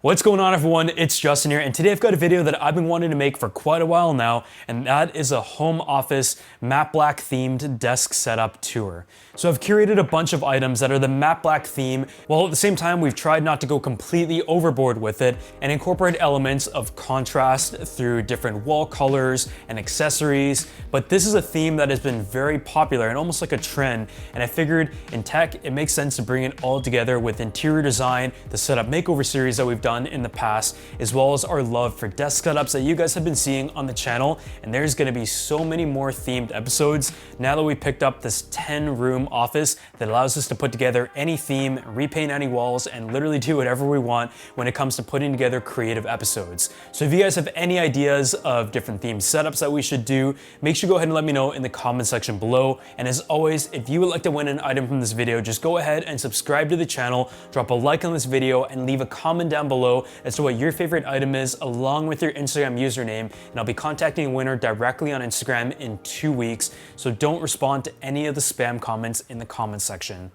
What's going on, everyone? It's Justin here, and today I've got a video that I've been wanting to make for quite a while now, and that is a home office matte black themed desk setup tour. So I've curated a bunch of items that are the matte black theme, while at the same time we've tried not to go completely overboard with it and incorporate elements of contrast through different wall colors and accessories. But this is a theme that has been very popular and almost like a trend, and I figured in tech it makes sense to bring it all together with interior design, the setup makeover series that we've done in the past, as well as our love for desk setups that you guys have been seeing on the channel. And there's going to be so many more themed episodes now that we picked up this 10-room office that allows us to put together any theme, repaint any walls, and literally do whatever we want when it comes to putting together creative episodes. So if you guys have any ideas of different themed setups that we should do, make sure you go ahead and let me know in the comment section below. And as always, if you would like to win an item from this video, just go ahead and subscribe to the channel, drop a like on this video, and leave a comment down below as to what your favorite item is, along with your Instagram username, and I'll be contacting a winner directly on Instagram in 2 weeks, so don't respond to any of the spam comments in the comment section.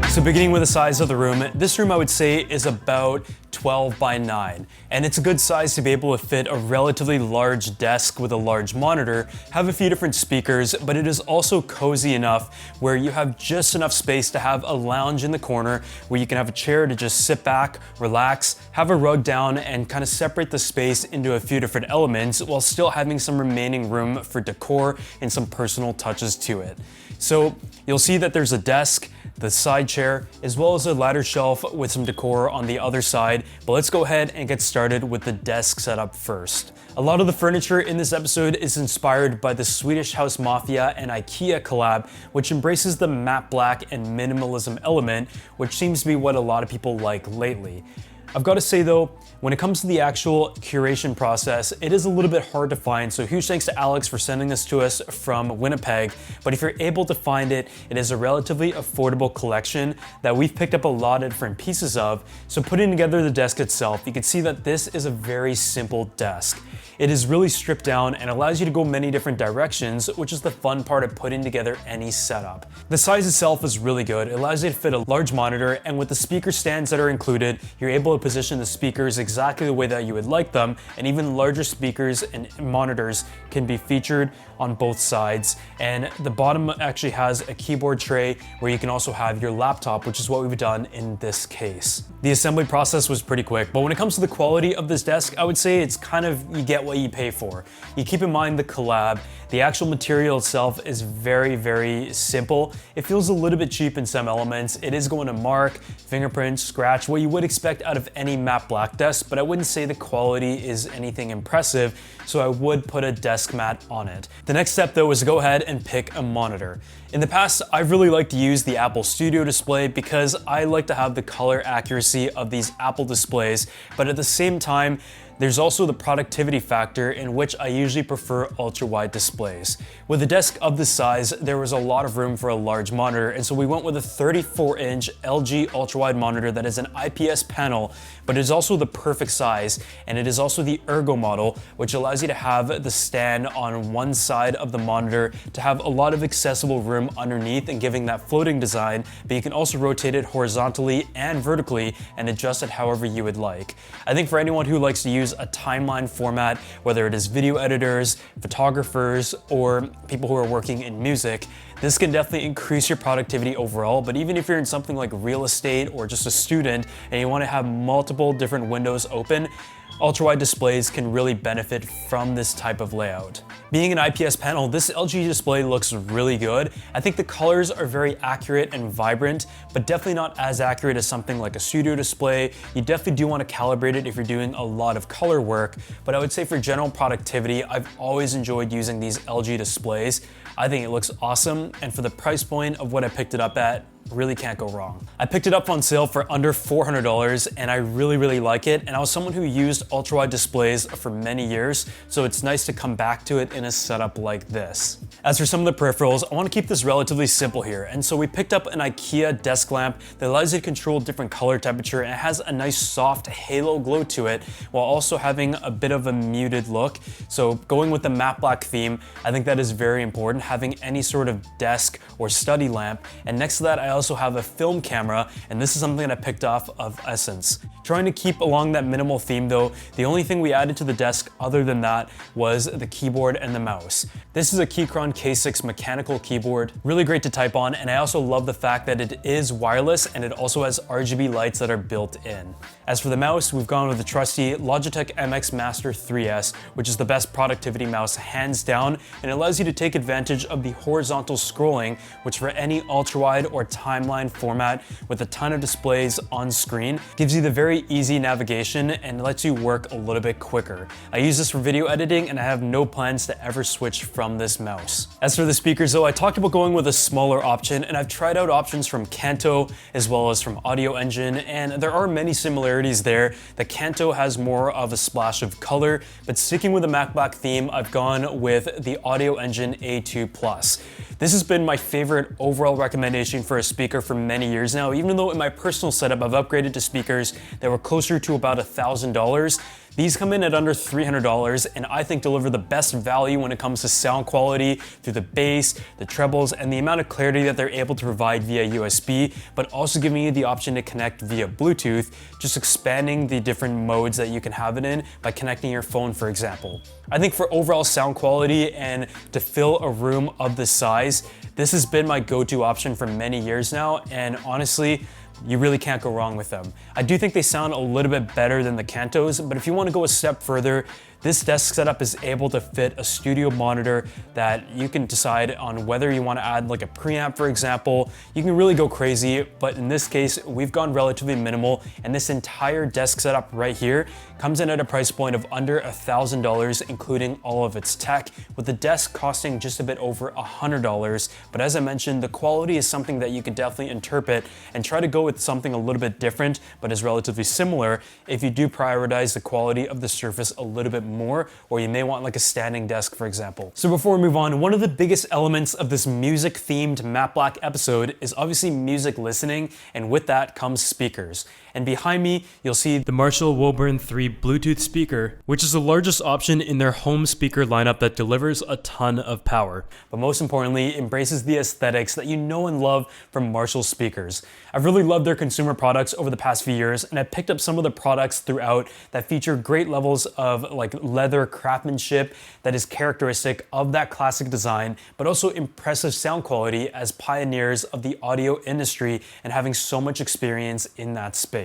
So beginning with the size of the room, this room I would say is about 12 by 9, and it's a good size to be able to fit a relatively large desk with a large monitor, have a few different speakers, but it is also cozy enough where you have just enough space to have a lounge in the corner where you can have a chair to just sit back, relax, have a rug down, and kind of separate the space into a few different elements while still having some remaining room for decor and some personal touches to it. So you'll see that there's a desk, the side chair, as well as a ladder shelf with some decor on the other side. But let's go ahead and get started with the desk setup first. A lot of the furniture in this episode is inspired by the Swedish house Mafia and Ikea collab, which embraces the matte black and minimalism element, which seems to be what a lot of people like lately. I've got to say though, when it comes to the actual curation process, it is a little bit hard to find, so huge thanks to Alex for sending this to us from Winnipeg. But if you're able to find it, it is a relatively affordable collection that we've picked up a lot of different pieces of. So putting together the desk itself, you can see that this is a very simple desk. It is really stripped down and allows you to go many different directions, which is the fun part of putting together any setup. The size itself is really good. It allows you to fit a large monitor, and with the speaker stands that are included, you're able to position the speakers exactly the way that you would like them, and even larger speakers and monitors can be featured on both sides. And the bottom actually has a keyboard tray where you can also have your laptop, which is what we've done in this case. The assembly process was pretty quick, but when it comes to the quality of this desk, I would say it's kind of, you get what you pay for. You keep in mind the collab. The actual material itself is very, very simple. It feels a little bit cheap in some elements. It is going to mark, fingerprint, scratch, what you would expect out of any matte black desk, but I wouldn't say the quality is anything impressive, so I would put a desk mat on it. The next step though is to go ahead and pick a monitor. In the past, I've really liked to use the Apple Studio display because I like to have the color accuracy of these Apple displays, but at the same time, there's also the productivity factor in which I usually prefer ultra-wide displays. With a desk of this size, there was a lot of room for a large monitor, and so we went with a 34-inch LG ultra-wide monitor that is an IPS panel, but it is also the perfect size, and it is also the Ergo model, which allows you to have the stand on one side of the monitor to have a lot of accessible room underneath and giving that floating design, but you can also rotate it horizontally and vertically and adjust it however you would like. I think for anyone who likes to use a timeline format, whether it is video editors, photographers, or people who are working in music, this can definitely increase your productivity overall. But even if you're in something like real estate or just a student and you want to have multiple different windows open, ultra-wide displays can really benefit from this type of layout. Being an IPS panel, this LG display looks really good. I think the colors are very accurate and vibrant, but definitely not as accurate as something like a studio display. You definitely do want to calibrate it if you're doing a lot of color work, but I would say for general productivity, I've always enjoyed using these LG displays. I think it looks awesome, and for the price point of what I picked it up at, really can't go wrong. I picked it up on sale for under $400 and I really like it, and I was someone who used ultra-wide displays for many years, so it's nice to come back to it in a setup like this. As for some of the peripherals, I want to keep this relatively simple here, and so we picked up an Ikea desk lamp that allows you to control different color temperature, and it has a nice soft halo glow to it while also having a bit of a muted look. So going with the matte black theme, I think that is very important, having any sort of desk or study lamp. And next to that, I also have a film camera, and this is something that I picked off of Essence. Trying to keep along that minimal theme though, the only thing we added to the desk other than that was the keyboard and the mouse. This is a Keychron K6 mechanical keyboard, really great to type on, and I also love the fact that it is wireless and it also has RGB lights that are built in. As for the mouse, we've gone with the trusty Logitech MX Master 3S, which is the best productivity mouse hands down, and it allows you to take advantage of the horizontal scrolling, which for any ultra-wide or timeline format with a ton of displays on screen, gives you the very easy navigation and lets you work a little bit quicker. I use this for video editing and I have no plans to ever switch from this mouse. As for the speakers though, I talked about going with a smaller option, and I've tried out options from Kanto as well as from Audio Engine, and there are many similarities there. The Kanto has more of a splash of color, but sticking with the matte black theme, I've gone with the Audio Engine A2+. This has been my favorite overall recommendation for a speaker for many years now, even though in my personal setup I've upgraded to speakers that were closer to about $1,000. These come in at under $300 and I think deliver the best value when it comes to sound quality through the bass, the trebles, and the amount of clarity that they're able to provide via USB, but also giving you the option to connect via Bluetooth, just expanding the different modes that you can have it in by connecting your phone, for example. I think for overall sound quality and to fill a room of this size, this has been my go-to option for many years now, and honestly, you really can't go wrong with them. I do think they sound a little bit better than the Kantos, but if you want to go a step further, this desk setup is able to fit a studio monitor that you can decide on whether you want to add like a preamp, for example. You can really go crazy, but in this case, we've gone relatively minimal, and this entire desk setup right here comes in at a price point of under $1,000, including all of its tech, with the desk costing just a bit over $100. But as I mentioned, the quality is something that you can definitely interpret and try to go with something a little bit different, but is relatively similar if you do prioritize the quality of the surface a little bit more, or you may want like a standing desk, for example. So before we move on, one of the biggest elements of this music themed matte black episode is obviously music listening, and with that comes speakers. And behind me, you'll see the Marshall Woburn III Bluetooth speaker, which is the largest option in their home speaker lineup that delivers a ton of power. But most importantly, embraces the aesthetics that you know and love from Marshall speakers. I've really loved their consumer products over the past few years, and I picked up some of the products throughout that feature great levels of like leather craftsmanship that is characteristic of that classic design, but also impressive sound quality as pioneers of the audio industry and having so much experience in that space.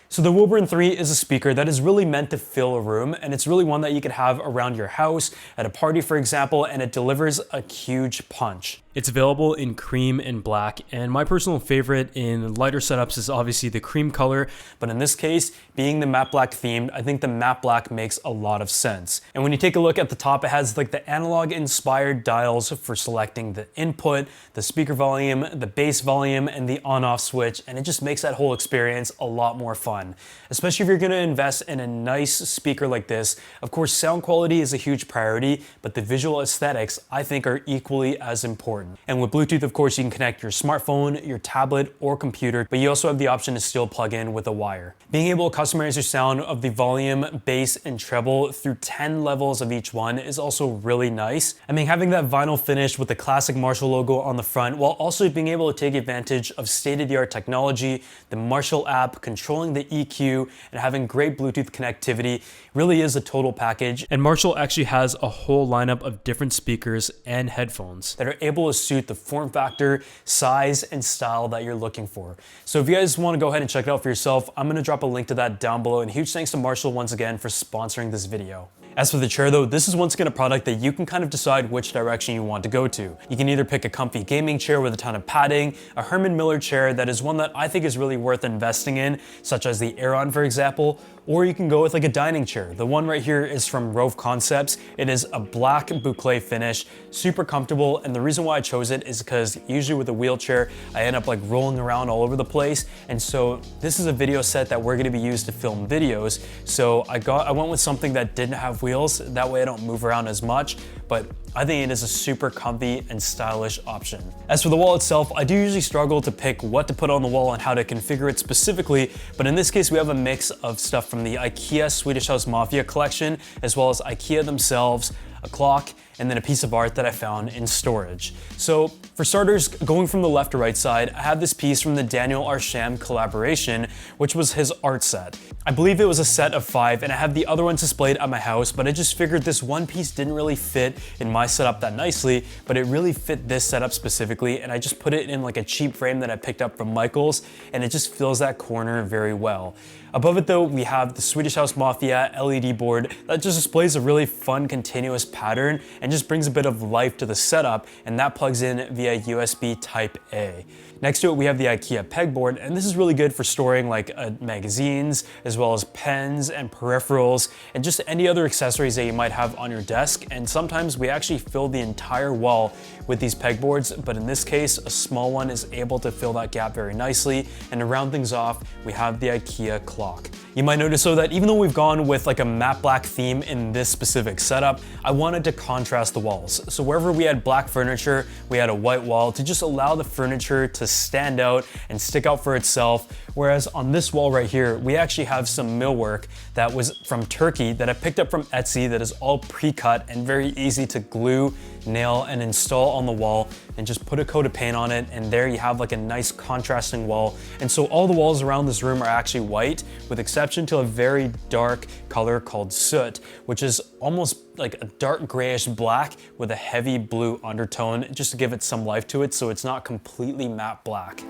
So the Woburn III is a speaker that is really meant to fill a room, and it's really one that you could have around your house, at a party for example, and it delivers a huge punch. It's available in cream and black, and my personal favorite in lighter setups is obviously the cream color, but in this case, being the matte black themed, I think the matte black makes a lot of sense. And when you take a look at the top, it has like the analog inspired dials for selecting the input, the speaker volume, the bass volume, and the on-off switch, and it just makes that whole experience a lot more fun. Especially if you're gonna invest in a nice speaker like this. Of course, sound quality is a huge priority, but the visual aesthetics I think are equally as important. And with Bluetooth, of course, you can connect your smartphone, your tablet, or computer, but you also have the option to still plug in with a wire. Being able to customize your sound of the volume, bass, and treble through 10 levels of each one is also really nice. I mean, having that vinyl finish with the classic Marshall logo on the front, while also being able to take advantage of state-of-the-art technology, the Marshall app, controlling the EQ, and having great Bluetooth connectivity, really is a total package. And Marshall actually has a whole lineup of different speakers and headphones that are able to suit the form factor, size, and style that you're looking for. So if you guys want to go ahead and check it out for yourself, I'm going to drop a link to that down below, and huge thanks to Marshall once again for sponsoring this video. As for the chair though, this is once again a product that you can kind of decide which direction you want to go to. You can either pick a comfy gaming chair with a ton of padding, a Herman Miller chair that is one that I think is really worth investing in, such as the Aeron for example, or you can go with like a dining chair. The one right here is from Rove Concepts. It is a black boucle finish, super comfortable, and the reason why I chose it is because usually with a wheelchair, I end up like rolling around all over the place, and so this is a video set that we're gonna be used to film videos, so I went with something that didn't have wheels, that way I don't move around as much, but I think it is a super comfy and stylish option. As for the wall itself, I do usually struggle to pick what to put on the wall and how to configure it specifically, but in this case we have a mix of stuff from the Ikea Swedish House Mafia collection, as well as Ikea themselves, a clock, and then a piece of art that I found in storage. So for starters, going from the left to right side, I have this piece from the Daniel Arsham collaboration, which was his art set. I believe it was a set of 5, and I have the other ones displayed at my house, but I just figured this one piece didn't really fit in my setup that nicely, but it really fit this setup specifically, and I just put it in like a cheap frame that I picked up from Michael's, and it just fills that corner very well. Above it though, we have the Swedish House Mafia LED board that just displays a really fun continuous pattern and just brings a bit of life to the setup, and that plugs in via USB Type A. Next to it, we have the Ikea pegboard, and this is really good for storing like magazines, as well as pens and peripherals, and just any other accessories that you might have on your desk. And sometimes we actually fill the entire wall with these pegboards, but in this case, a small one is able to fill that gap very nicely. And to round things off, we have the Ikea clock. You might notice though that even though we've gone with like a matte black theme in this specific setup, I wanted to contrast the walls. So wherever we had black furniture, we had a white wall to just allow the furniture to stand out and stick out for itself. Whereas on this wall right here, we actually have some millwork that was from Turkey that I picked up from Etsy that is all pre-cut and very easy to glue, nail, and install on the wall, and just put a coat of paint on it, and there you have like a nice contrasting wall. And so all the walls around this room are actually white, with exception to a very dark color called soot, which is almost like a dark grayish black with a heavy blue undertone, just to give it some life to it so it's not completely matte black.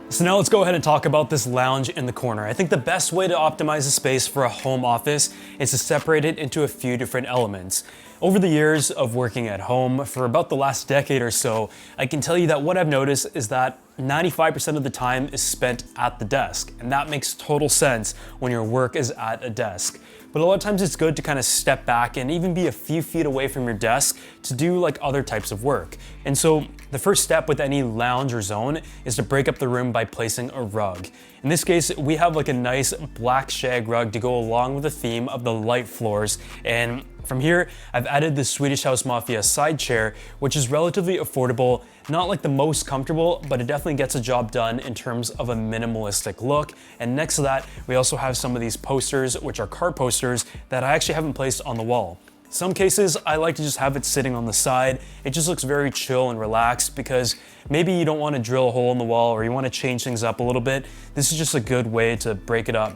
So now let's go ahead and talk about this lounge in the corner. I think the best way to optimize a space for a home office is to separate it into a few different elements. Over the years of working at home for about the last decade or so, I can tell you that what I've noticed is that 95% of the time is spent at the desk, and that makes total sense when your work is at a desk. But a lot of times it's good to kind of step back and even be a few feet away from your desk to do like other types of work. And so the first step with any lounge or zone is to break up the room by placing a rug. In this case, we have like a nice black shag rug to go along with the theme of the light floors. And from here, I've added the Swedish House Mafia side chair, which is relatively affordable, not like the most comfortable, but it definitely gets a job done in terms of a minimalistic look. And next to that, we also have some of these posters, which are card posters that I actually haven't placed on the wall. Some cases, I like to just have it sitting on the side. It just looks very chill and relaxed because maybe you don't want to drill a hole in the wall or you want to change things up a little bit. This is just a good way to break it up.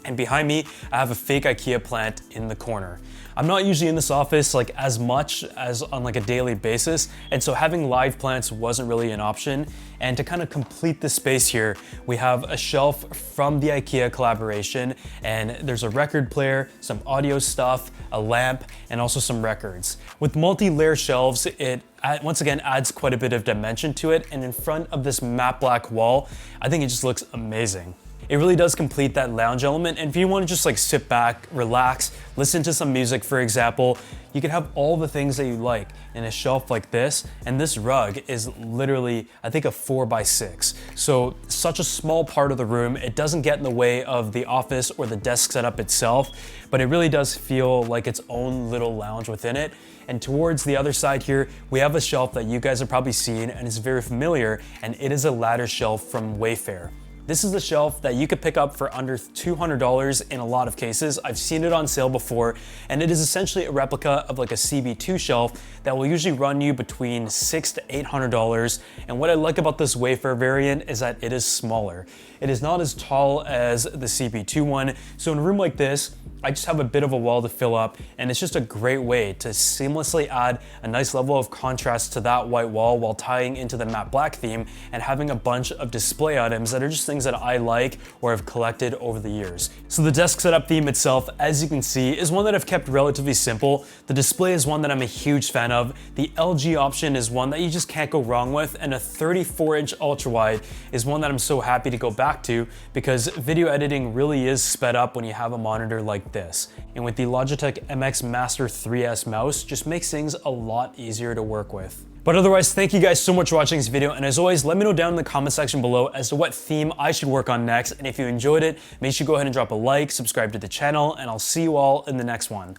And behind me, I have a fake Ikea plant in the corner. I'm not usually in this office like as much as on like a daily basis, and so having live plants wasn't really an option. And to kind of complete the space here, we have a shelf from the Ikea collaboration, and there's a record player, some audio stuff, a lamp, and also some records. With multi-layer shelves, it once again adds quite a bit of dimension to it, and in front of this matte black wall, I think it just looks amazing. It really does complete that lounge element, and if you want to just like sit back, relax, listen to some music for example, you can have all the things that you like in a shelf like this, and this rug is literally, I think, a 4x6. So such a small part of the room, it doesn't get in the way of the office or the desk setup itself, but it really does feel like its own little lounge within it. And towards the other side here, we have a shelf that you guys have probably seen and is very familiar, and it is a ladder shelf from Wayfair. This is a shelf that you could pick up for under $200 in a lot of cases. I've seen it on sale before, and it is essentially a replica of like a CB2 shelf that will usually run you between $600 to $800. And what I like about this Wayfair variant is that it is smaller. It is not as tall as the CB2 one. So in a room like this, I just have a bit of a wall to fill up, and it's just a great way to seamlessly add a nice level of contrast to that white wall while tying into the matte black theme and having a bunch of display items that are just things that I like or have collected over the years. So the desk setup theme itself, as you can see, is one that I've kept relatively simple. The display is one that I'm a huge fan of. The LG option is one that you just can't go wrong with, and a 34-inch ultra-wide is one that I'm so happy to go back to because video editing really is sped up when you have a monitor like this. And with the Logitech MX Master 3S mouse, just makes things a lot easier to work with. But otherwise, thank you guys so much for watching this video, and as always, let me know down in the comment section below as to what theme I should work on next, and if you enjoyed it, make sure you go ahead and drop a like, subscribe to the channel, and I'll see you all in the next one.